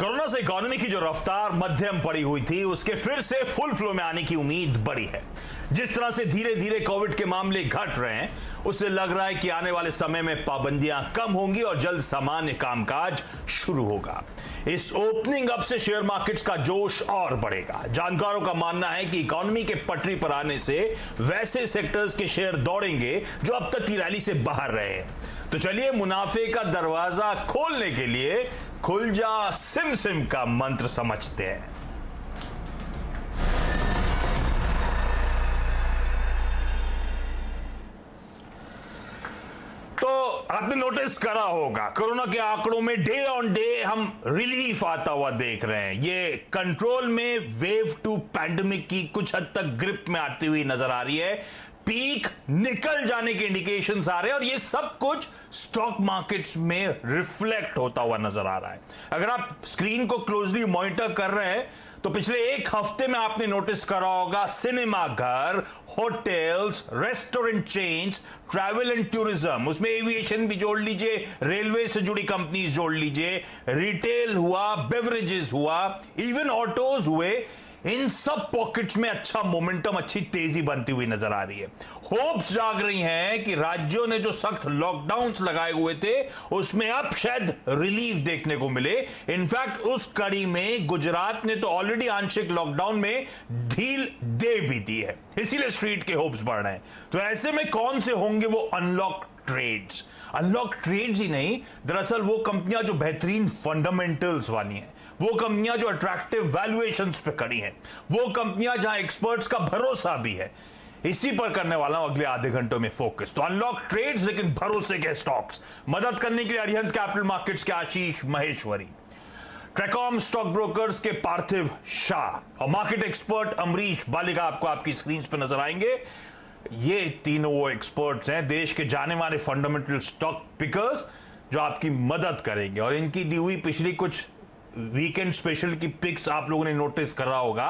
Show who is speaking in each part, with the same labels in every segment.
Speaker 1: Corona से economy की जो रफ्तार मध्यम पड़ी हुई थी उसके फिर से फुल फ्लो में आने की उम्मीद बढ़ी है। जिस तरह से धीरे धीरे कोविड के मामले घट रहे हैं उससे लग रहा है कि आने वाले समय में पाबंदियां कम होंगी और जल्द सामान्य कामकाज शुरू होगा। इस ओपनिंग अप से शेयर मार्केट्स का जोश और बढ़ेगा। जानकारों का मानना है कि इकोनॉमी के पटरी पर आने से वैसे सेक्टर्स के शेयर दौड़ेंगे जो अब तक की रैली से बाहर रहे हैं। तो चलिए मुनाफे का दरवाजा खोलने के लिए खुल जा सिम सिम का मंत्र समझते हैं। तो आपने नोटिस करा होगा कोरोना के आंकड़ों में डे ऑन डे हम रिलीफ आता हुआ देख रहे हैं। ये कंट्रोल में वेव 2 पैंडेमिक की कुछ हद तक ग्रिप में आती हुई नजर आ रही है। पीक निकल जाने के इंडिकेशंस आ रहे हैं और ये सब कुछ स्टॉक मार्केट्स में रिफ्लेक्ट होता हुआ नजर आ रहा है। अगर आप स्क्रीन को क्लोजली मॉनिटर कर रहे हैं तो पिछले एक हफ्ते में आपने नोटिस करा होगा सिनेमा घर, hotels, restaurant chains, travel and tourism, उसमें एविएशन भी जोड़ लीजिए, रेलवे से जुड़ी कंपनीज जोड़ लीजिए, रिटेल हुआ, बेवरेजेस हुआ, इवन ऑटोज हुए, इन सब पॉकेट्स में अच्छा मोमेंटम, अच्छी तेजी बनती हुई नजर आ रही है। होप्स जाग रही हैं कि राज्यों ने जो सख्त लॉकडाउन्स लगाए हुए थे उसमें अब शायद रिलीफ देखने को मिले। इनफैक्ट उस कड़ी में गुजरात ने तो ऑलरेडी आंशिक लॉकडाउन में ढील दे भी दी है, इसीलिए स्ट्रीट के होप्स बढ़ रहे हैं। तो ऐसे में कौन से होंगे वो अनलॉक ट्रेड्स? अनलॉक ट्रेड्स ही नहीं, दरअसल वो कंपनियां जो बेहतरीन फंडामेंटल्स वाली हैं, वो कंपनियां जो अट्रैक्टिव वैल्यूएशंस पे खड़ी हैं, वो कंपनियां जहां एक्सपर्ट्स का भरोसा भी है, इसी पर करने वाला हूं अगले आधे घंटों में फोकस। तो अनलॉक ट्रेड्स लेकिन भरोसे के स्टॉक्स। मदद करने के लिए अरिहंत कैपिटल मार्केट्स के आशीष महेश्वरी, ट्रैकॉम स्टॉक ब्रोकर्स के पार्थिव शाह और मार्केट एक्सपर्ट अमरीश बालिका आपको आपकी स्क्रीन पर नजर आएंगे। ये तीनों वो एक्सपर्ट्स हैं, देश के जाने माने फंडामेंटल स्टॉक पिकर्स, जो आपकी मदद करेंगे। और इनकी दी हुई पिछली कुछ वीकेंड स्पेशल की पिक्स आप लोगों ने नोटिस करा होगा,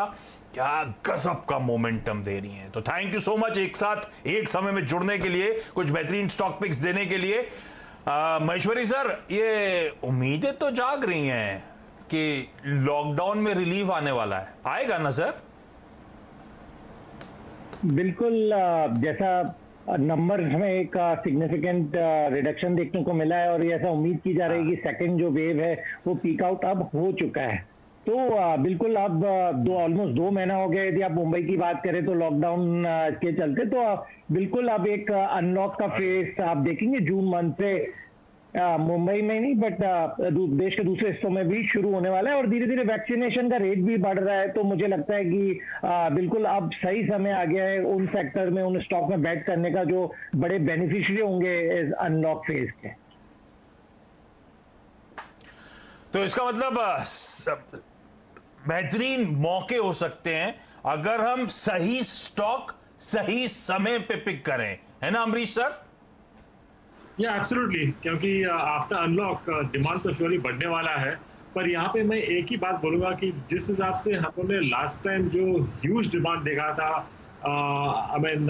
Speaker 1: क्या गजब का मोमेंटम दे रही हैं। तो थैंक यू सो मच एक साथ एक समय में जुड़ने के लिए, कुछ बेहतरीन स्टॉक पिक्स देने के लिए। महेश्वरी सर, ये उम्मीदें तो जाग रही हैं कि लॉकडाउन में रिलीफ आने वाला है, आएगा ना सर?
Speaker 2: बिल्कुल, जैसा नंबर हमें एक सिग्निफिकेंट रिडक्शन देखने को मिला है और ये ऐसा उम्मीद की जा रही है कि सेकंड जो वेव है वो पीक आउट अब हो चुका है। तो बिल्कुल अब ऑलमोस्ट 2 महीना हो गया। यदि आप मुंबई की बात करें तो लॉकडाउन के चलते, तो बिल्कुल अब एक अनलॉक का फेस आप देखेंगे जून मंथ से मुंबई में नहीं बट देश के दूसरे हिस्सों में भी शुरू होने वाला है और धीरे धीरे वैक्सीनेशन का रेट भी बढ़ रहा है। तो मुझे लगता है कि बिल्कुल अब सही समय आ गया है उन सेक्टर में, उन स्टॉक में बैट करने का जो बड़े बेनिफिशियरी होंगे इस अनलॉक फेज के।
Speaker 1: तो इसका मतलब बेहतरीन मौके हो सकते हैं अगर हम सही स्टॉक सही समय पे पिक करें, है ना अमरीश सर?
Speaker 3: या एब्सोल्युटली, क्योंकि आफ्टर अनलॉक डिमांड तो श्योरली बढ़ने वाला है। पर यहाँ पे मैं एक ही बात बोलूंगा कि जिस हिसाब से हमने लास्ट टाइम जो ह्यूज डिमांड देखा था, I mean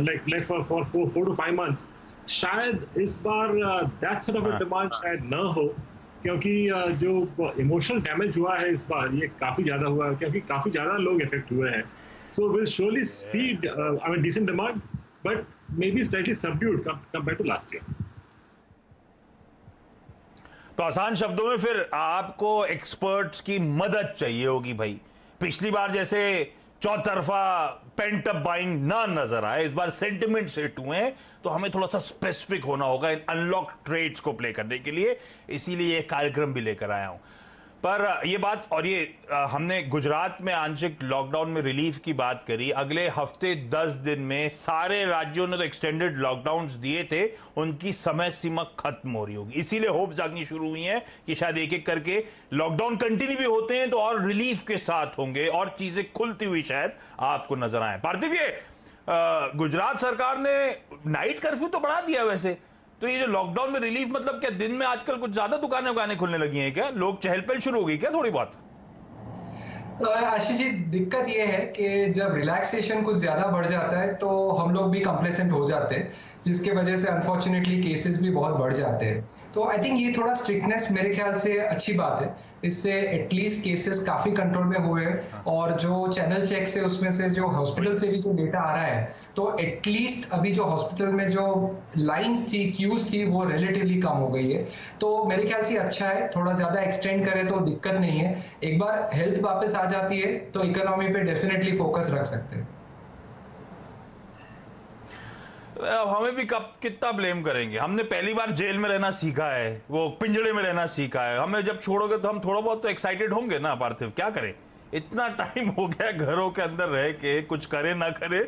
Speaker 3: like for 4 to 5 months, शायद इस बार दैट सॉर्ट ऑफ डिमांड शायद न हो, क्योंकि जो इमोशनल डैमेज हुआ है इस बार ये काफी ज्यादा हुआ है, क्योंकि काफी ज्यादा लोग इफेक्ट हुए हैं। So will surely see I mean decent demand, but maybe slightly subdued compared to last year.
Speaker 1: तो आसान शब्दों में फिर आपको एक्सपर्ट्स की मदद चाहिए होगी भाई। पिछली बार जैसे चौतरफा पेंट अप बाइंग ना नजर आए, इस बार सेंटिमेंट सेट हुए हैं, तो हमें थोड़ा सा स्पेसिफिक होना होगा इन अनलॉक ट्रेड्स को प्ले करने के लिए, इसीलिए ये कार्यक्रम भी लेकर आया हूं। पर ये बात, और ये हमने गुजरात में आंशिक लॉकडाउन में रिलीफ की बात करी, अगले हफ्ते 10 दिन में सारे राज्यों ने तो एक्सटेंडेड लॉकडाउन्स दिए थे, उनकी समय सीमा खत्म हो रही होगी। इसीलिए होप जागनी शुरू हुई है कि शायद एक एक करके लॉकडाउन कंटिन्यू भी होते हैं तो और रिलीफ के साथ होंगे और चीजें खुलती हुई शायद आपको नजर आए। पार्थिव, ये गुजरात सरकार ने नाइट कर्फ्यू तो बढ़ा दिया वैसे, तो ये जो लॉकडाउन में रिलीफ, मतलब क्या दिन में आजकल कुछ ज्यादा दुकानें उगाने खुलने लगी हैं क्या? लोग चहल पहल शुरू हो गई क्या थोड़ी बहुत?
Speaker 4: आशीष जी, दिक्कत ये है कि जब रिलैक्सेशन कुछ ज्यादा बढ़ जाता है तो हम लोग भी कंप्लेसेंट हो जाते हैं। जिसके वजह से अनफॉर्चुनेटली केसेस भी बहुत बढ़ जाते हैं। तो आई थिंक ये थोड़ा स्ट्रिक्टनेस मेरे ख्याल से अच्छी बात है, इससे एटलीस्ट केसेस काफी कंट्रोल में हुए हैं। और जो चैनल चेक्स है उसमें से जो हॉस्पिटल से भी जो डेटा आ रहा है, तो एटलीस्ट अभी जो हॉस्पिटल में जो लाइंस थी, क्यूज थी, वो रिलेटिवली कम हो गई है। तो मेरे ख्याल से अच्छा है, थोड़ा ज्यादा एक्सटेंड करे तो दिक्कत नहीं है। एक बार हेल्थ वापस आ जाती है तो इकोनॉमी पे डेफिनेटली फोकस रख सकते हैं।
Speaker 1: अब हमें भी कब कितना ब्लेम करेंगे? हमने पहली बार जेल में रहना सीखा है, वो पिंजड़े में रहना सीखा है। हमें जब छोड़ोगे तो हम थोड़ा बहुत तो एक्साइटेड होंगे ना पार्थिव, क्या करें? इतना टाइम हो गया घरों के अंदर रह के, कुछ करे ना करे,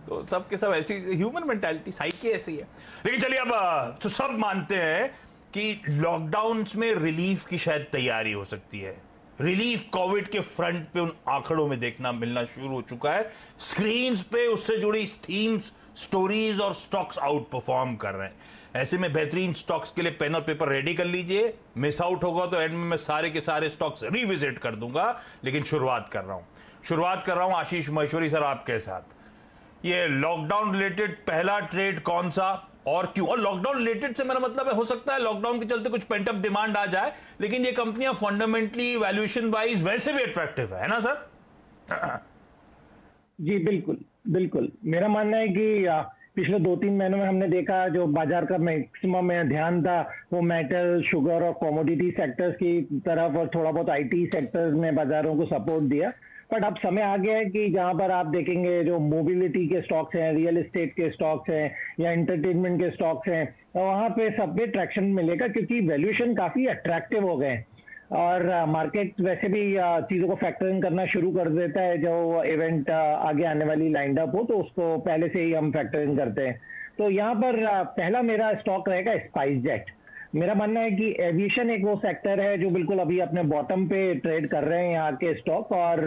Speaker 1: तो सब के सब ऐसी ह्यूमन मेंटालिटी, साइकी ऐसी है। लेकिन चलिए, अब तो सब मानते हैं कि लॉकडाउन में रिलीफ की शायद तैयारी हो सकती है। रिलीफ कोविड के फ्रंट पे उन आंकड़ों में देखना मिलना शुरू हो चुका है। स्क्रीन्स पे उससे जुड़ी थीम्स, स्टोरीज और स्टॉक्स आउट परफॉर्म कर रहे हैं। ऐसे में बेहतरीन स्टॉक्स के लिए पेन और पेपर रेडी कर लीजिए। मिस आउट होगा तो एंड में मैं सारे के सारे स्टॉक्स रिविजिट कर दूंगा। लेकिन शुरुआत कर रहा हूं आशीष महेश्वरी सर आपके साथ। ये लॉकडाउन रिलेटेड पहला ट्रेड कौन सा और क्यों? और लॉकडाउन रिलेटेड से मेरा मतलब है, हो सकता है लॉकडाउन के चलते कुछ पेंट अप डिमांड आ जाए, लेकिन ये कंपनियां फंडामेंटली वैल्यूएशन वाइज वैसे भी अट्रैक्टिव है ना सर?
Speaker 2: जी बिल्कुल बिल्कुल। मेरा मानना है कि पिछले 2-3 महीनों में हमने देखा जो बाजार का मैक्सिमम ध्यान था वो मेटल, शुगर और कमोडिटी सेक्टर्स की तरफ, और थोड़ा बहुत आईटी सेक्टर्स ने बाजारों को सपोर्ट दिया। बट अब समय आ गया है कि जहां पर आप देखेंगे जो मोबिलिटी के स्टॉक्स हैं, रियल एस्टेट के स्टॉक्स हैं या एंटरटेनमेंट के स्टॉक्स हैं, वहां पे सब पे ट्रैक्शन मिलेगा क्योंकि वैल्यूएशन काफी अट्रैक्टिव हो गए और मार्केट वैसे भी चीज़ों को फैक्टर इन करना शुरू कर देता है। जो इवेंट आगे आने वाली लाइंड अप हो तो उसको पहले से ही हम फैक्टर इन करते हैं। तो यहाँ पर पहला मेरा स्टॉक रहेगा स्पाइस जेट। मेरा मानना है कि एविएशन एक वो सेक्टर है जो बिल्कुल अभी अपने बॉटम पे ट्रेड कर रहे हैं यहाँ के स्टॉक, और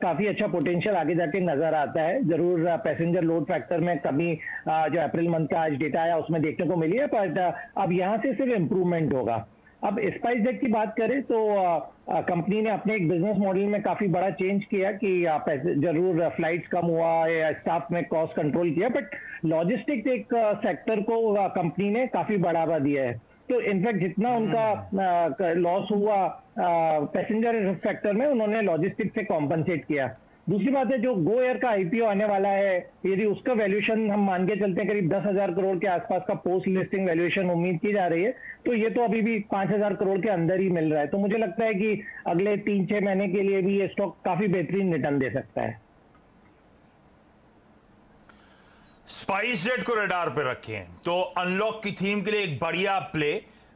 Speaker 2: काफी अच्छा पोटेंशियल आगे जाके नजर आता है। जरूर पैसेंजर लोड फैक्टर में कमी जो अप्रैल मंथ का आज डेटा आया उसमें देखने को मिली है, बट अब यहाँ से सिर्फ इम्प्रूवमेंट होगा। अब स्पाइस जेट की बात करें तो कंपनी ने अपने एक बिजनेस मॉडल में काफी बड़ा चेंज किया कि जरूर फ्लाइट्स कम हुआ या स्टाफ में कॉस्ट कंट्रोल किया, बट लॉजिस्टिक्स एक सेक्टर को कंपनी ने काफी बढ़ावा दिया है। तो इनफैक्ट जितना उनका लॉस हुआ पैसेंजर सेक्टर में, उन्होंने लॉजिस्टिक्स से कॉम्पनसेट किया। दूसरी बात है जो गो एयर का आईपीओ आने वाला है, यदि उसका वैल्यूएशन हम मान के चलते हैं करीब 10,000 करोड़ के आसपास का पोस्ट लिस्टिंग वैल्यूएशन उम्मीद की जा रही है, तो ये तो अभी भी 5,000 करोड़ के अंदर ही मिल रहा है। तो मुझे लगता है कि अगले 3-6 महीने के लिए भी ये स्टॉक काफी बेहतरीन रिटर्न दे सकता है।
Speaker 1: स्पाइस जेट को रडार पे रखें तो अनलॉक की थीम के लिए एक बढ़िया प्ले।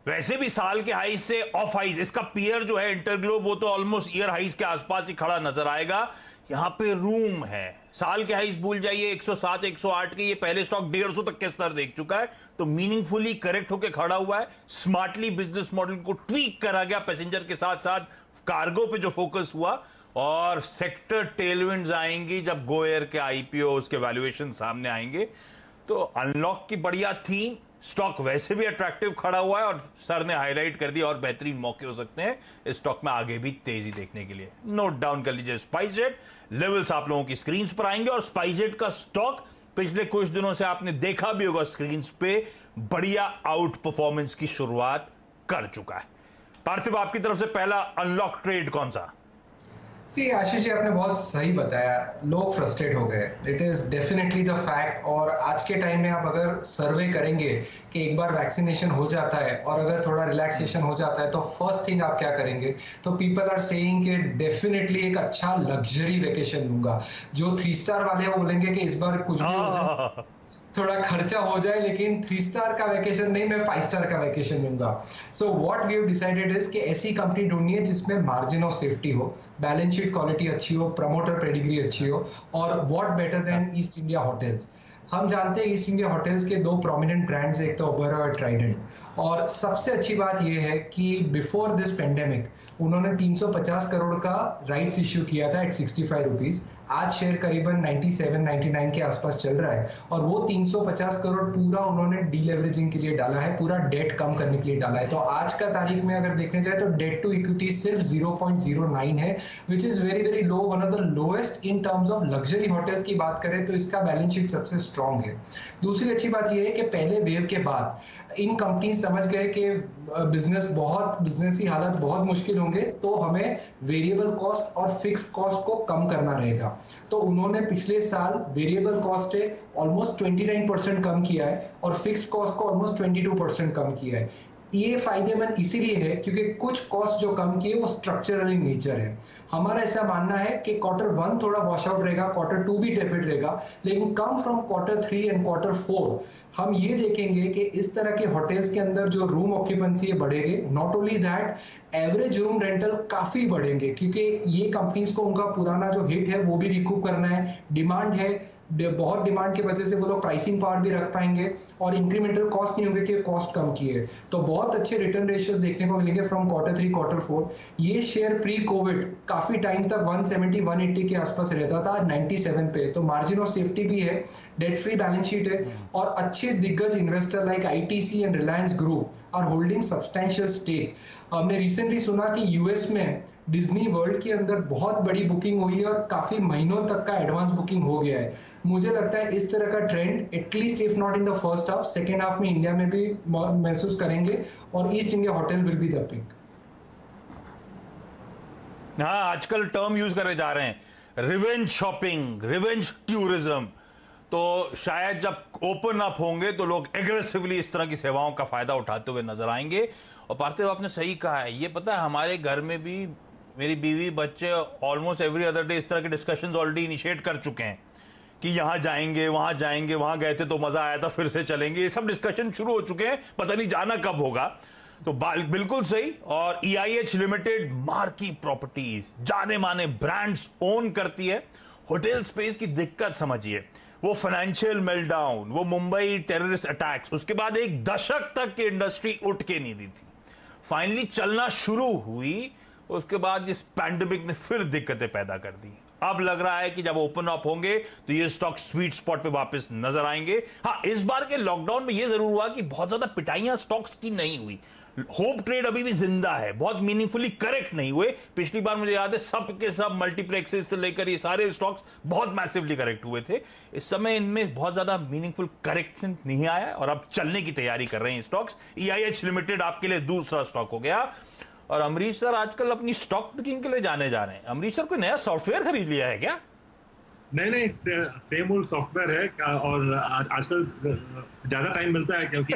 Speaker 1: वैसे भी साल के हाई से ऑफ हाइज, इसका पीयर जो है इंटरग्लोब वो तो ऑलमोस्ट ईयर हाइज के आसपास ही खड़ा नजर आएगा। यहां पे रूम है, साल के हाइज भूल जाइए 107 108 के, ये पहले स्टॉक 150 तक के स्तर देख चुका है, तो मीनिंगफुली करेक्ट होकर खड़ा हुआ है। स्मार्टली बिजनेस मॉडल को ट्वीक करा गया, पैसेंजर के साथ साथ कार्गो पे जो फोकस हुआ, और सेक्टर टेलविंड्स आएंगी जब गो एयर के आईपीओ उसके वैल्यूएशन सामने आएंगे। तो अनलॉक की बढ़िया थीम, स्टॉक वैसे भी अट्रैक्टिव खड़ा हुआ है और सर ने हाईलाइट कर दिया और बेहतरीन मौके हो सकते हैं इस स्टॉक में आगे भी तेजी देखने के लिए। नोट डाउन कर लीजिए स्पाइस जेट। लेवल्स आप लोगों की स्क्रीन पर आएंगे और स्पाइस जेट का स्टॉक पिछले कुछ दिनों से आपने देखा भी होगा स्क्रीन पे, बढ़िया आउट परफॉर्मेंस की शुरुआत कर चुका है। पार्थिव, आपकी तरफ से पहला अनलॉक ट्रेड कौन सा?
Speaker 4: सी आशीष जी, आपने बहुत सही बताया, लोग फ्रस्ट्रेट हो गए, it is definitely the fact. और आज के टाइम में आप अगर सर्वे करेंगे कि एक बार वैक्सीनेशन हो जाता है और अगर थोड़ा रिलैक्सेशन हो जाता है तो फर्स्ट थिंग आप क्या करेंगे, तो पीपल आर सेइंग कि डेफिनेटली एक अच्छा लग्जरी वेकेशन लूंगा। जो 3 स्टार वाले वो बोलेंगे कि इस बार कुछ भी हो जाए, थोड़ा खर्चा हो जाए, लेकिन 3 स्टार का वेकेशन नहीं, मैं 5 स्टार का वेकेशन लूंगा। So what we have decided is कि ऐसी कंपनी ढूंढनी है जिसमें मार्जिन ऑफ सेफ्टी हो, बैलेंस शीट क्वालिटी अच्छी हो, प्रमोटर पेडिग्री अच्छी हो, और what better than East India Hotels. हम जानते हैं ईस्ट इंडिया होटल्स के 2 प्रोमिनेंट ब्रांड्स, एक तो ओबेरॉय और ट्राइडेंट। और सबसे अच्छी बात यह है कि बिफोर दिस पेंडेमिक उन्होंने 350 करोड़ का राइट्स इश्यू किया था एट 65 रुपीज, आज शेयर करीबन 97-99 के आसपास चल रहा है और वो 350 करोड़ पूरा उन्होंने डीलेवरेजिंग के लिए डाला है, पूरा डेट कम करने के लिए डाला है। तो आज का तारीख में अगर देखने जाए तो डेट टू इक्विटी सिर्फ 0.09 है, which is very very low, one of the lowest in terms of luxury hotels की बात करें तो इसका बैलेंस शीट सबसे स्ट्रांग है। दूसरी अच्छी बात यह है कि पहले वेव के बाद इन कंपनी समझ गए कि बिजनेस की हालत बहुत मुश्किल होंगे, तो हमें वेरिएबल कॉस्ट और फिक्स्ड कॉस्ट को कम करना रहेगा। तो उन्होंने पिछले साल वेरिएबल कॉस्ट है ऑलमोस्ट 29% कम किया है और फिक्स्ड कॉस्ट को ऑलमोस्ट 22% कम किया है। ये फायदेमंद इसीलिए है क्योंकि कुछ कॉस्ट जो कम किए वो स्ट्रक्चरल इन नेचर है। हमारा ऐसा मानना है कि Q1 थोड़ा वॉश आउट रहेगा, Q2 भी टेपिड रहेगा, लेकिन come from Q3 and Q4 हम ये देखेंगे कि इस तरह के होटल्स के अंदर जो रूम ऑक्यूपेंसी बढ़ेंगे, not only that average room rental काफी बढ़ेंगे क्योंकि ये कंपनीज को उनका पुराना जो हिट है वो भी रिकूप करना है, डिमांड है, बहुत डिमांड की वजह से वो लोग प्राइसिंग पावर भी रख पाएंगे और इंक्रीमेंटल कॉस्ट नहीं होंगे कि कॉस्ट कम किए, तो बहुत अच्छे रिटर्न रेशियोज देखने को मिलेंगे फ्रॉम Q3 Q4। ये शेयर प्री कोविड काफी टाइम तक 170-180 के आसपास रहता था, आज 97 पे, तो मार्जिन ऑफ सेफ्टी भी है, डेट फ्री बैलेंस शीट है और अच्छे दिग्गज investor like ITC and Reliance group are holding substantial stake. हमने रिसेंटली सुना कि यूएस में डिज्नी वर्ल्ड के अंदर बहुत बड़ी बुकिंग हुई है और काफी महीनों तक का एडवांस बुकिंग हो गया है। मुझे लगता है इस तरह का trend at least if not in the first half, second half में इंडिया में भी महसूस करेंगे और East India hotel will be the pick.
Speaker 1: हाँ, आजकल टर्म यूज करे जा रहे हैं, रिवेंज शॉपिंग, रिवेंज टूरिज्म। तो शायद जब ओपन अप होंगे तो लोग एग्रेसिवली इस तरह की सेवाओं का फायदा उठाते हुए नजर आएंगे। और पार्थिव, आपने सही कहा है, ये पता है हमारे घर में भी मेरी बीवी बच्चे ऑलमोस्ट एवरी अदर डे इस तरह के डिस्कशंस ऑलरेडी इनिशिएट कर चुके हैं कि यहाँ जाएंगे, वहां गए थे तो मजा आया था, फिर से चलेंगे। ये सब डिस्कशन शुरू हो चुके हैं, पता नहीं जाना कब होगा। तो बिल्कुल सही। और EIH लिमिटेड मार्की प्रॉपर्टीज, जाने माने ब्रांड्स ओन करती है। होटल स्पेस की दिक्कत समझिए, वो फाइनेंशियल मेल्टडाउन, वो मुंबई टेररिस्ट अटैक्स, उसके बाद एक दशक तक की इंडस्ट्री उठ के नहीं दी थी, फाइनली चलना शुरू हुई। उसके बाद इस पैंडेमिक ने फिर दिक्कतें पैदा कर दी। अब लग रहा है कि जब ओपन अप होंगे तो ये स्टॉक स्वीट स्पॉट पे वापस नजर आएंगे। हाँ, इस बार के लॉकडाउन में ये जरूर हुआ कि बहुत ज्यादा पिटाइयां स्टॉक्स की नहीं हुई। होप ट्रेड अभी भी जिंदा है, बहुत मीनिंगफुली करेक्ट नहीं हुए। पिछली बार मुझे याद है सब के सब मल्टीप्लेक्सेस से लेकर ये सारे स्टॉक्स बहुत मैसिवली करेक्ट हुए थे। इस समय इनमें बहुत ज्यादा मीनिंगफुल करेक्शन नहीं आया और अब चलने की तैयारी कर रहे हैं स्टॉक्स। EIH लिमिटेड आपके लिए दूसरा स्टॉक हो गया। और अमरीश सर आजकल अपनी स्टॉक पिकिंग के लिए जाने जा रहे हैं। अमरीश सर कोई नया सॉफ्टवेयर खरीद लिया है क्या?
Speaker 3: नहीं, सेम ओल्ड सॉफ्टवेयर है और आजकल ज्यादा टाइम मिलता है क्योंकि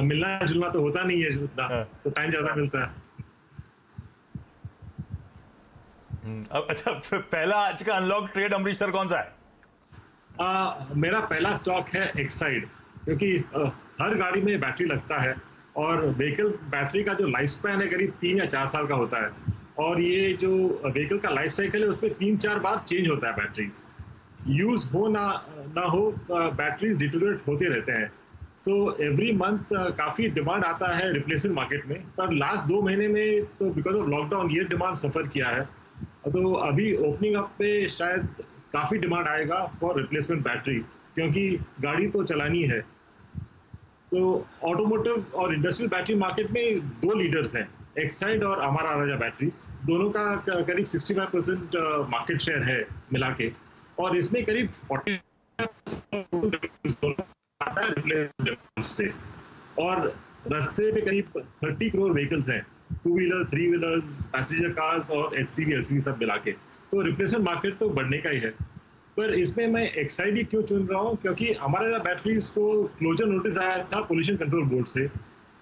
Speaker 3: मिलना जुलना तो होता नहीं है उतना, तो टाइम ज्यादा मिलता है।
Speaker 1: अच्छा, पहला आज का अनलॉक ट्रेड अमरीश सर कौन सा है?
Speaker 3: मेरा पहला स्टॉक है एक्साइड, क्योंकि हर गाड़ी में बैटरी लगता है और व्हीकल बैटरी का जो लाइफ स्पैन है करीब 3 या 4 साल का होता है और ये जो व्हीकल का लाइफ साइकिल है उसमें 3-4 बार चेंज होता है। बैटरीज यूज हो ना हो, बैटरीज डिटोरेट होते रहते हैं। सो एवरी मंथ काफी डिमांड आता है रिप्लेसमेंट मार्केट में, पर लास्ट 2 महीने में तो बिकॉज ऑफ लॉकडाउन ये डिमांड सफर किया है। तो अभी ओपनिंग अप पे शायद काफी डिमांड आएगा फॉर रिप्लेसमेंट बैटरी, क्योंकि गाड़ी तो चलानी है। तो ऑटोमोटिव और इंडस्ट्रियल बैटरी मार्केट में 2 लीडर्स हैं, एक्साइड और अमारा राजा बैटरीज। दोनों का करीब 65% मार्केट शेयर है मिला के, और इसमें करीब 40% आता है से। और रास्ते पे करीब 30 करोड़ व्हीकल्स हैं, 2 व्हीलर, 3 व्हीलर्स, पैसेंजर कार्स और HCV, LCV सब मिला के। तो रिप्लेसमेंट मार्केट तो बढ़ने का ही है। पर इसमें मैं एक्साइड ही क्यों चुन रहा हूँ, क्योंकि हमारे बैटरीज को क्लोजर नोटिस आया था पोल्यूशन कंट्रोल बोर्ड से।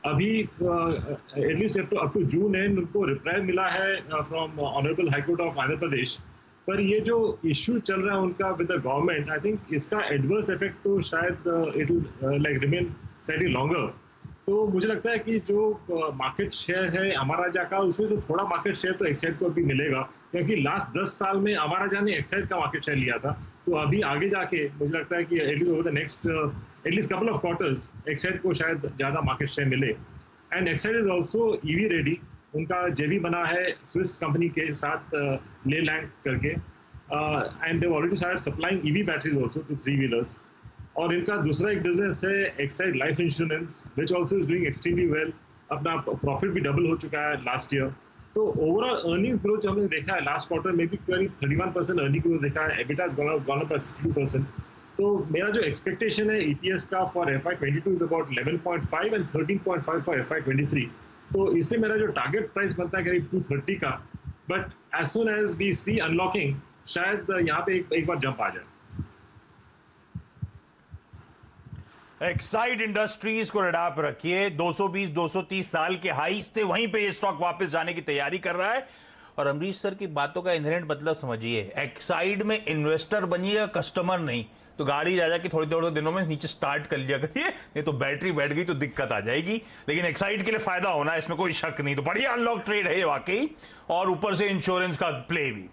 Speaker 3: अभी at least up to June and उनको रिप्लाई मिला है from honourable high court of Andhra Pradesh. पर ये जो इश्यू चल रहा है उनका with the government, I think इसका एडवर्स इफेक्ट तो शायद it will like remain slightly longer. तो मुझे लगता है कि जो मार्केट शेयर है अमारा राजा का, उसमें से थोड़ा मार्केट शेयर तो एक्साइड को भी मिलेगा, क्योंकि लास्ट 10 साल में अमारा राजा ने एक्साइड का मार्केट शेयर लिया था। तो अभी आगे जाके मुझे लगता है कि at least over the next at least couple of quarters Exide को शायद ज्यादा मार्केट शेयर मिले। And Exide is also EV ready, उनका जेवी बना है स्विस कंपनी के साथ लेलैंड करके। and they've already started supplying EV batteries also to three-wheelers. और इनका दूसरा एक बिजनेस है Exide life insurance which also is doing extremely well. अपना प्रॉफिट भी डबल हो चुका है लास्ट ईयर. तो ओवरऑल अर्निंग्स ग्रोथ जो हमने देखा है लास्ट क्वार्टर में भी करीब 31% अर्निंग ग्रोथ देखा है. EBITDA has gone up by 2%. तो मेरा जो एक्सपेक्टेशन है EPS का for FY22 is about 11.5 and 13.5 for FY23. तो इससे मेरा जो टारगेट प्राइस बनता है करीब 230 का. But as soon as we see unlocking शायद यहाँ पे एक बार जंप आ जाए.
Speaker 1: एक्साइड इंडस्ट्रीज को रडार पर रखिए. 220-230 साल के हाईस थे, वहीं पे ये स्टॉक वापस जाने की तैयारी कर रहा है. और अमरीश सर की बातों का इनहेरेंट मतलब समझिए. एक्साइड में इन्वेस्टर बनिएगा, कस्टमर नहीं. तो गाड़ी जा जाके थोड़े दिनों में नीचे स्टार्ट कर लिया करिए, नहीं तो बैटरी बैठ गई तो दिक्कत आ जाएगी. लेकिन एक्साइड के लिए फायदा होना है, इसमें कोई शक नहीं. तो बढ़िया अनलॉक ट्रेड है वाकई, और ऊपर से इंश्योरेंस का प्ले भी.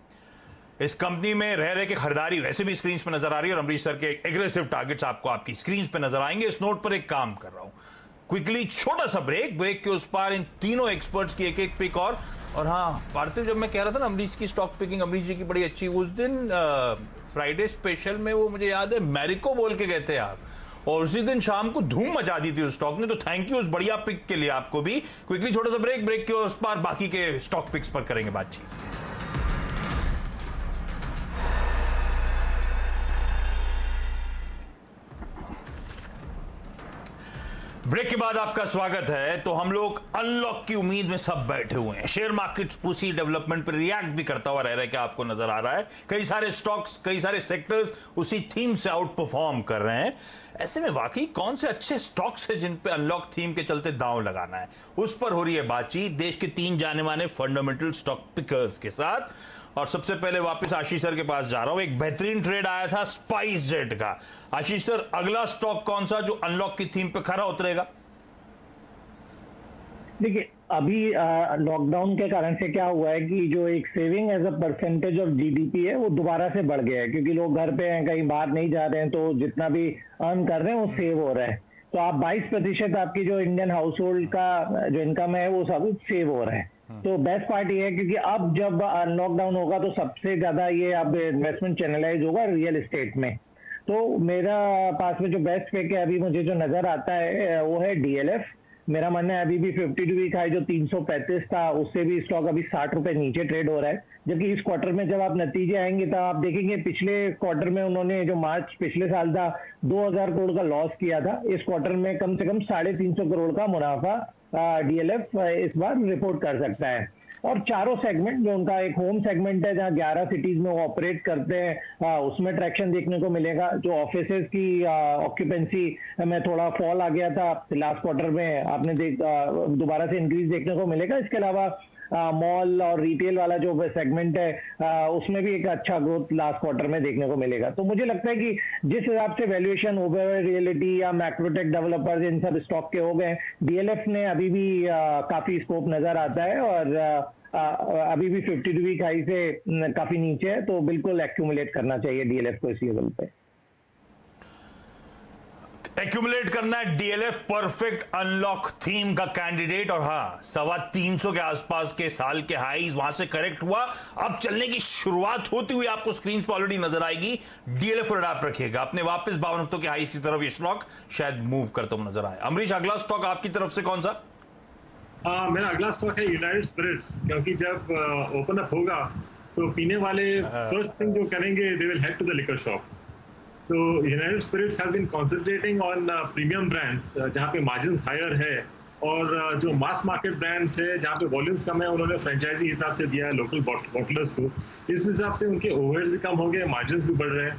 Speaker 1: इस कंपनी में रह के खरीदारी वैसे भी स्क्रीन पे नजर आ रही है, और अमरीश सर के एग्रेसिव टारगेट्स आपको आपकी स्क्रीन पे नजर आएंगे. इस नोट पर एक काम कर रहा हूं, क्विकली छोटा सा ब्रेक के उस पार इन तीनों एक्सपर्ट्स की एक पिक. और हाँ पार्थिव, जब मैं कह रहा था ना अमरीश की स्टॉक पिकिंग अमरीश जी की बड़ी अच्छी, उस दिन फ्राइडे स्पेशल में वो मुझे याद है मैरिको बोल के गए थे आप, और उसी दिन शाम को धूम मचा दी थी उस स्टॉक ने. तो थैंक यू उस बढ़िया पिक के लिए आपको भी. क्विकली छोटा सा ब्रेक के उस पार बाकी के स्टॉक पिक्स पर करेंगे बातचीत. ब्रेक के बाद आपका स्वागत है. तो हम लोग अनलॉक की उम्मीद में सब बैठे हुए हैं. शेयर मार्केट उसी डेवलपमेंट पर रिएक्ट भी करता हुआ रह के आपको नजर आ रहा है. कई सारे स्टॉक्स, कई सारे सेक्टर्स उसी थीम से आउट परफॉर्म कर रहे हैं. ऐसे में वाकई कौन से अच्छे स्टॉक्स हैं जिन पे अनलॉक थीम के चलते दांव लगाना है, उस पर हो रही है बातचीत देश के 3 जाने माने फंडामेंटल स्टॉक पिकर्स के साथ. और सबसे पहले वापस आशीष सर के पास जा रहा हूं. एक बेहतरीन ट्रेड आया था स्पाइस जेट का. आशीष सर, अगला स्टॉक कौन सा जो अनलॉक की थीम पे खरा उतरेगा?
Speaker 2: देखिए, अभी लॉकडाउन के कारण से क्या हुआ है कि जो एक saving as a percentage of GDP है वो दोबारा से बढ़ गया है, क्योंकि लोग घर पे हैं, कहीं बाहर नहीं जा रहे हैं, तो जितना भी अर्न कर रहे हैं वो सेव हो रहा है. तो आप 22% आपकी जो इंडियन हाउस होल्ड का जो इनकम है वो सब सेव हो रहा है. तो बेस्ट पार्ट ये है, क्योंकि अब जब लॉकडाउन होगा तो सबसे ज्यादा ये अब इन्वेस्टमेंट चैनलाइज होगा रियल एस्टेट में. तो मेरा पास में जो बेस्ट पिक है अभी मुझे जो नजर आता है वो है DLF. मेरा मानना है अभी भी 52 वीक हाई जो 335 था उससे भी स्टॉक अभी 60 रुपए नीचे ट्रेड हो रहा है. जबकि इस क्वार्टर में जब आप नतीजे आएंगे तो आप देखेंगे पिछले क्वार्टर में उन्होंने जो मार्च पिछले साल था 2000 करोड़ का लॉस किया था. इस क्वार्टर में कम से कम 350 करोड़ का मुनाफा DLF इस बार रिपोर्ट कर सकता है. और चारों सेगमेंट जो उनका एक होम सेगमेंट है जहां 11 सिटीज में वो ऑपरेट करते हैं उसमें ट्रैक्शन देखने को मिलेगा. जो ऑफिसेज की ऑक्यूपेंसी में थोड़ा फॉल आ गया था लास्ट क्वार्टर में, आपने दोबारा से इंक्रीज देखने को मिलेगा. इसके अलावा मॉल और रिटेल वाला जो सेगमेंट है उसमें भी एक अच्छा ग्रोथ लास्ट क्वार्टर में देखने को मिलेगा. तो मुझे लगता है कि जिस हिसाब से वैल्यूएशन ओवर रियलिटी या मैक्रोटेक डेवलपर्स इन सब स्टॉक के हो गए, DLF ने अभी भी काफी स्कोप नजर आता है, और अभी भी 52 वीक हाई से काफी नीचे है. तो बिल्कुल एक्यूमुलेट करना चाहिए DLF को इस लेवल पे.
Speaker 1: एक्यूमुलेट करना है DLF, परफेक्ट अनलॉक थीम का कैंडिडेट. और हाँ, 325 के आसपास के साल के हाईज वहां से करेक्ट हुआ, अब चलने की शुरुआत होती हुई आपको स्क्रीन पर ऑलरेडी नजर आएगी. DLF पर आप रखिएगा अपने, वापस 52 हफ्तों के हाईज की तरफ ये स्टॉक शायद मूव करता हुआ नजर आए. अमरीश, अगला स्टॉक आपकी तरफ से कौन सा?
Speaker 3: मेरा अगला स्टॉक है यूनाइटेड स्पिरिट्स, क्योंकि जब ओपन अप होगा तो पीने वाले फर्स्ट थिंग जो करेंगे they will head to the liquor shop. तो United Spirits has been concentrating on premium brands जहाँ पे मार्जिन्स हायर है, और जो मास मार्केट ब्रांड्स है जहाँ पे वॉल्यूम्स कम है उन्होंने फ्रेंचाइजी हिसाब से दिया है लोकल बॉटलर्स को. इस हिसाब से उनके ओवरहेड्स भी कम हो गए, मार्जिन्स भी बढ़ रहे हैं.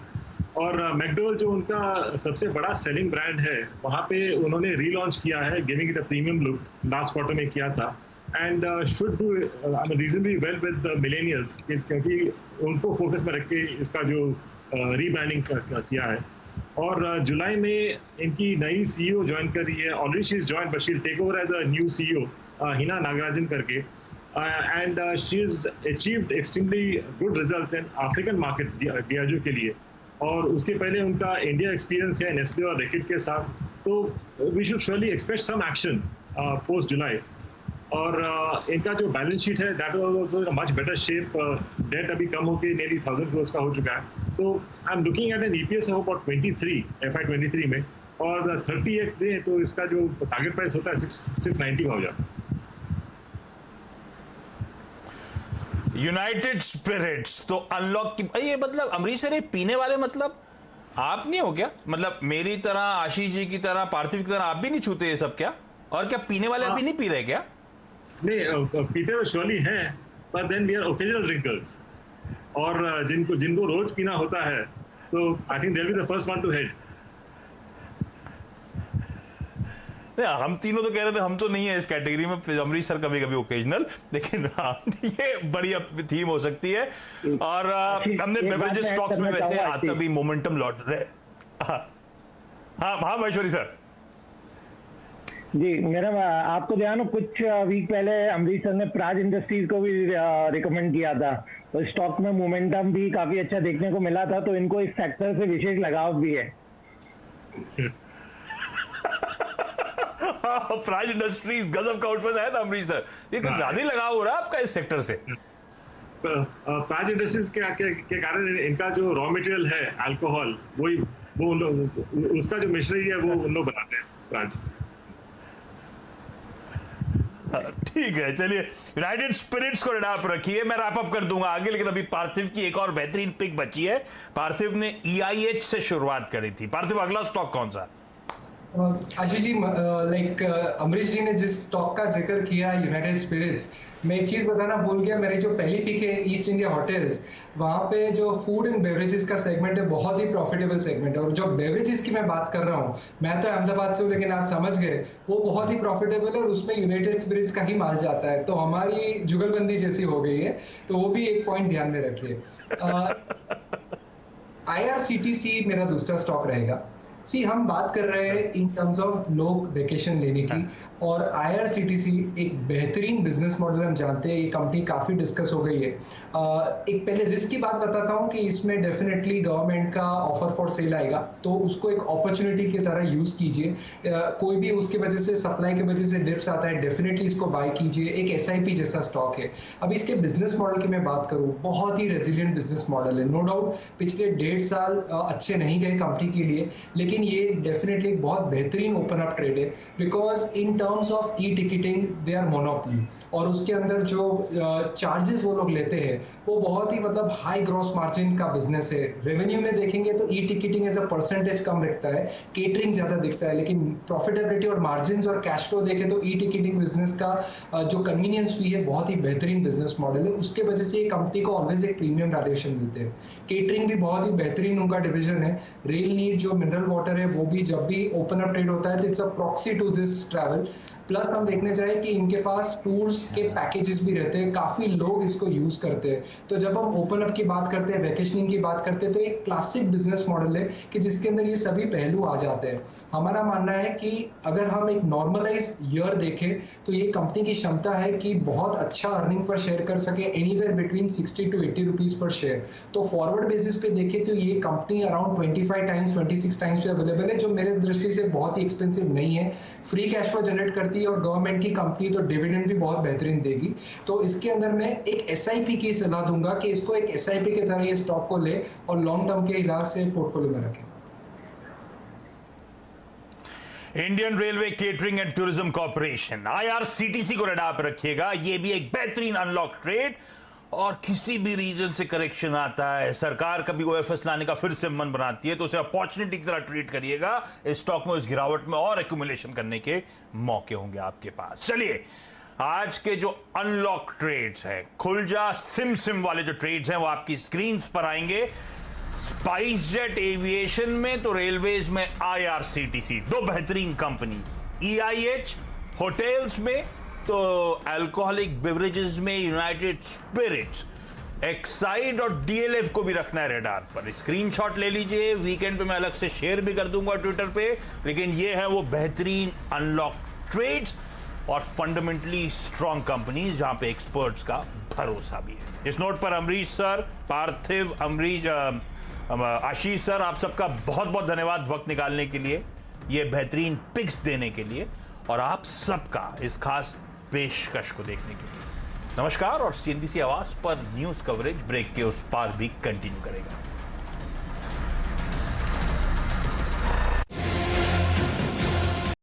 Speaker 3: और मैकडोवेल जो उनका सबसे बड़ा सेलिंग ब्रांड है वहाँ पे उन्होंने रीलॉन्च किया है, giving it a premium look. Last quarter में किया था, and should do reasonably well with millennials, क्योंकि उनको फोकस में रख के इसका जो रीब्रांडिंग किया है. और जुलाई में इनकी नई CEO ज्वाइन कर रही है. Already she is join but she will take over as a new CEO, Hina Nagarajan करके. And she is achieved extremely good results in African markets Diageo के लिए. और उसके पहले उनका इंडिया एक्सपीरियंस है नेस्ले और रैकेट के साथ. तो we should surely expect some action post July. और इनका जो बैलेंस शीट है that was much better shape. Debt अभी कम होकर nearly 1000 crores का हो चुका है। तो I am looking at an EPS of about 23 FY23 में, और 30x दें तो इसका जो टारगेट प्राइस होता है 690 का हो जाता है।
Speaker 1: यूनाइटेड स्पिरिट्स तो अनलॉक की, ये मतलब अमरीश सर, ये पीने वाले मतलब आप नहीं हो क्या? मतलब मेरी तरह, आशीष जी की तरह, पार्थिव की तरह आप भी नहीं छूते ये सब क्या? और क्या पीने वाले अभी नहीं पी रहे क्या?
Speaker 3: नहीं, पीते तो श्योरली हैं, पर then we are occasional drinkers, और जिनको रोज पीना होता है, तो I think they will be the first one to head.
Speaker 1: हम तीनों तो कह रहे थे हम तो नहीं है इस कैटेगरी में, अमरीश सर कभी कभी ओकेजनल, लेकिन ये बढ़िया थीम हो सकती है। और हमने बेवरेजेस स्टॉक्स में वैसे आता भी मोमेंटम लौट रहे। हाँ महेश्वरी सर
Speaker 2: जी, मेरा आपको ध्यान हो कुछ वीक पहले अमरीश सर ने प्राज इंडस्ट्रीज को भी रिकमेंड किया था, तो स्टॉक में मोमेंटम भी काफी अच्छा देखने को मिला था, तो इनको इस सेक्टर से विशेष लगाव भी है।
Speaker 1: प्राज इंडस्ट्रीज गजब का आउटफॉर्म आया था अमरीश सर, ये कुछ ज्यादा ही लगाव हो रहा है आपका इस सेक्टर से।
Speaker 3: प्राज इंडस्ट्रीज के कारण इनका जो रॉ मटेरियल है अल्कोहल, वो उसका जो मिश्री है वो उन लोग बनाते हैं प्राज।
Speaker 1: ठीक है, चलिए यूनाइटेड स्पिरिट्स को रडार पर रखिए, मैं रैप अप कर दूंगा आगे, लेकिन अभी पार्थिव की एक और बेहतरीन पिक बची है। पार्थिव ने EIH से शुरुआत करी थी। पार्थिव, अगला स्टॉक कौन सा?
Speaker 4: आशीष जी, लाइक अमरीश जी ने जिस स्टॉक का जिक्र किया यूनाइटेड स्पिरिट्स, मैं एक चीज बताना भूल गया। मेरी जो पहली पिक है ईस्ट इंडिया होटल्स, वहाँ पे जो फूड एंड बेवरेजेस का सेगमेंट है बहुत ही प्रॉफिटेबल सेगमेंट है। और जो बेवरेजेस की मैं बात कर रहा हूँ, मैं तो अहमदाबाद से हूँ, लेकिन आप समझ गए वो बहुत ही प्रॉफिटेबल है, और उसमें यूनाइटेड स्पिरिट्स का ही माल जाता है, तो हमारी जुगलबंदी जैसी हो गई है, तो वो भी एक पॉइंट ध्यान में रखिए। IRCTC मेरा दूसरा स्टॉक रहेगा। हम बात कर रहे हैं इन टर्म्स ऑफ लोग वेकेशन लेने की, और IRCTC एक बेहतरीन बिजनेस मॉडल हम जानते हैं, ये कंपनी काफ़ी डिस्कस हो गई है। एक पहले रिस्क की बात बताता हूँ कि इसमें डेफिनेटली गवर्नमेंट का ऑफर फॉर सेल आएगा, तो उसको एक अपॉर्चुनिटी की तरह यूज़ कीजिए। कोई भी उसकी वजह से, सप्लाई की वजह से डिप्स आता है, डेफिनेटली इसको बाय कीजिए। एक SIP जैसा स्टॉक है। अब इसके बिजनेस मॉडल की मैं बात करूँ, बहुत ही रेजिलियंट बिजनेस मॉडल है। नो डाउट पिछले 1.5 साल अच्छे नहीं गए कंपनी के लिए, लेकिन ये डेफिनेटली बहुत बेहतरीन ओपन अप ट्रेड है, because in terms of ticketing they are monopoly, और उसके अंदर जो चार्जेस वो लोग लेते हैं वो बहुत ही मतलब हाई ग्रॉस मार्जिन का बिजनेस है। रेवेन्यू में देखेंगे तो टिकटिंग एज अ परसेंटेज कम दिखता है, केटरिंग ज्यादा दिखता है, लेकिन प्रॉफिटेबिलिटी और मार्जिन और कैश फ्लो देखें तो टिकटिंग बिजनेस का जो कन्वीनियंस फी है बहुत ही बेहतरीन बिजनेस मॉडल है। उसके वजह से ये कंपनी को ऑलवेज एक प्रीमियम वैल्यूएशन मिलते हैं। केटरिंग भी बहुत ही बेहतरीन उनका डिवीजन है। रेल नीड जो मिनरल वाटर है वो भी जब भी ओपन अप ट्रेड होता है तो it's a proxy to this travel. Plus हम देखने जाए कि इनके पास टूर्स के पैकेजेस भी रहते हैं, काफी लोग इसको यूज करते हैं। तो जब हम ओपन अप की बात करते हैं, वैकेशनिंग की बात करते हैं, तो एक क्लासिक बिजनेस मॉडल है कि जिसके अंदर ये सभी पहलू आ जाते हैं। हमारा मानना है कि अगर हम एक नॉर्मलाइज ईयर देखें तो ये कंपनी की क्षमता है कि बहुत अच्छा अर्निंग पर शेयर कर सके, anywhere between 60 to 80 rupees per share. तो फॉरवर्ड बेसिस पे देखें तो ये कंपनी अराउंड 25 टाइम्स 26 टाइम्स पे अवेलेबल है, जो मेरे दृष्टि से बहुत ही एक्सपेंसिव नहीं है। फ्री कैश फ्लो जनरेट करती है, और गवर्नमेंट की कंपनी तो डिविडेंड भी बहुत बेहतरीन देगी। तो इसके अंदर मैं एक SIP की सलाह दूंगा कि इसको एक SIP की तरह ये स्टॉक को ले और लॉन्ग टर्म के इलाज से पोर्टफोलियो में रखें।
Speaker 1: Indian railway catering and tourism corporation IRCTC को रडार पर रखिएगा। ये भी एक बेहतरीन अनलॉक ट्रेड, और किसी भी रीजन से करेक्शन आता है, सरकार कभी OFS लाने का फिर से मन बनाती है, तो उसे अपॉर्चुनिटी की तरह ट्रीट करिएगा। इस स्टॉक में, इस गिरावट में और एक्यूमुलेशन करने के मौके होंगे आपके पास। चलिए, आज के जो अनलॉक ट्रेड्स हैं, खुलजा सिम वाले जो ट्रेड्स हैं, वो आपकी स्क्रीन पर आएंगे। स्पाइस जेट एविएशन में तो रेलवेज में IRCTC, दो बेहतरीन कंपनी। EIH होटल्स में तो अल्कोहलिक बेवरेजेस में यूनाइटेड स्पिरिट्स। एक्साइड और DLF को भी रखना है रडार पर। स्क्रीनशॉट ले लीजिए, वीकेंड पे मैं अलग से शेयर भी कर दूंगा ट्विटर पे। लेकिन ये है वो बेहतरीन अनलॉक ट्रेड्स और फंडामेंटली स्ट्रॉन्ग कंपनीज जहां पे एक्सपर्ट्स का भरोसा भी है। इस नोट पर अमरीश सर, पार्थिव, आशीष सर, आप सबका बहुत बहुत धन्यवाद वक्त निकालने के लिए, ये बेहतरीन पिक्स देने के लिए, और आप सबका इस खास पेशकश को देखने के लिए। नमस्कार। और CNBC आवाज पर न्यूज कवरेज ब्रेक के उस पार भी कंटिन्यू करेगा।